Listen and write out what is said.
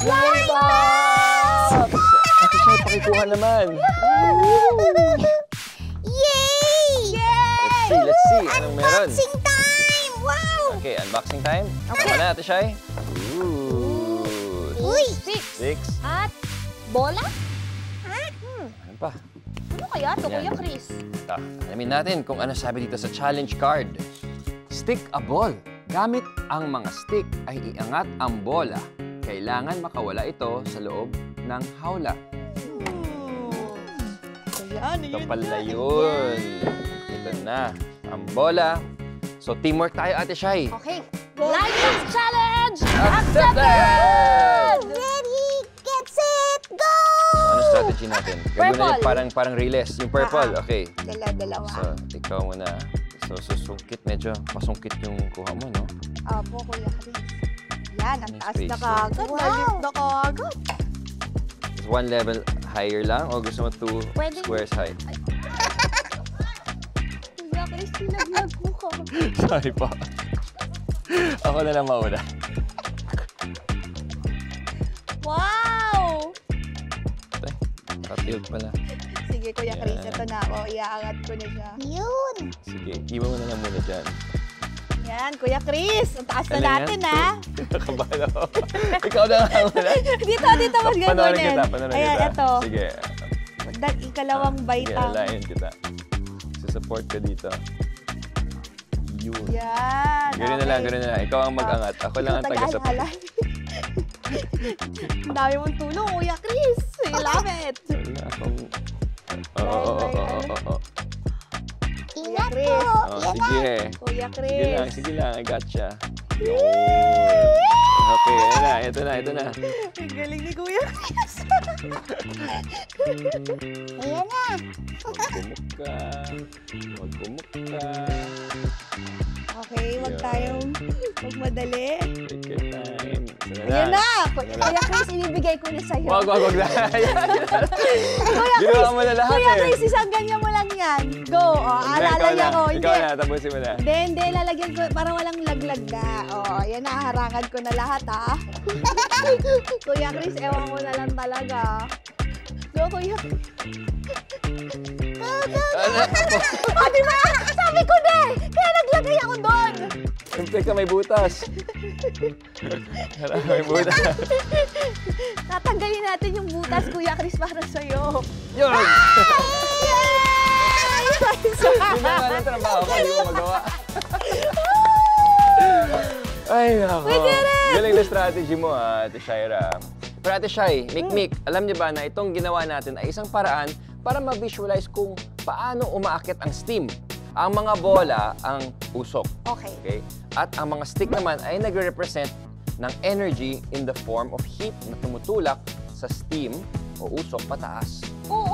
Lollipops! Ate Shay, pakikuha naman. Yay! Let's see. Anong meron? Unboxing time! Wow! Okay, unboxing time. Okay. Tama na, Ate Shay. Ooh. Uy! 6. At bola? Ano pa? Ano kaya ito, Yan. Kuya Chris? Ito, alamin natin kung ano sabi dito sa challenge card. Stick a ball. Gamit ang mga stick ay iangat ang bola. Kailangan makawala ito sa loob ng hawla. Ito pala yun. Ito na, ang bola. So, teamwork tayo, Ate Shay. Okay. Lollipops challenge! Accepted! Ready, get set, go! Ano strategy natin? Gagawin Purple. natin parang relays. Yung purple, okay. Dalawa. So, ikaw muna. So, susungkit. Medyo pasungkit yung kuha mo, no? Opo, Kuya Chris. Yan, ang taas na Space. kagad. Lalim na kagad. Is one level higher lang o gusto mo 2 Pwede. squares high? Kuya Chris, sinaglag mo ko. Sorry po. Ako na lang mauna. Wow! Ay, naka-tilt pala. Sige, Kuya Chris, Yan. ito na ako. Iaangat ko na siya. Yun! Sige, iwan mo na lang muna dyan. Yan, Kuya Chris. Ang taas na Ano yan? natin, ha? Nakabahan ako. Ikaw na nga muna. dito, mas Panoorin ganyan. kita, panoorin Ayan, kita. ito. Sige. Ikalawang bite Sige, ang... alayin kita. Susupport ka dito. Yun. Yan. Ganun na lang, ganun na lang. Ikaw ang mag-angat. Ako lang ang taga-support. Ang dami mong tulong, Kuya Chris. I love it. Wala akong... Oo. Kuya Chris. Oh, sige. Kuya Sige lang, Chris. sige lang. I gotcha. Okay, ito na. Ang galing ni Kuya Chris. Ayan na. Magkumuk ka. Okay, wag tayong magmadali. Take your time. Ayan na! Kuya Chris, inibigay ko na sa'yo. Wag na. Kuya Ginawa mo na lahat Kuya eh. Chris, isang ganyan mo lang yan. Go! O, lalagyan ko. Ikaw na, tapusin mo na. Hindi, lalagyan ko. Parang walang laglag na. O, yan na, harangan ko na lahat, ha? Kuya Chris, ewan ko na lang talaga. Go, Kuya Chris. O, di ba? Sabi ko na eh. Kaya naglagay ako doon. Siyempre ka may butas. May butas. Tatanggalin natin yung butas, Kuya Chris, para sa'yo. Yun! Yay! Yun na nga lang trabaho ko, hindi mo magawa. Ay, nako. We did it! Galing na strategy mo, Ate Shaira. Pero Ate Shai, Mikmik, alam niyo ba na itong ginawa natin ay isang paraan para ma-visualize kung paano umaakit ang steam. Ang mga bola ang usok. Okay. At ang mga stick naman ay nagre-represent ng energy in the form of heat na tumutulak sa steam o usok pataas. Oo,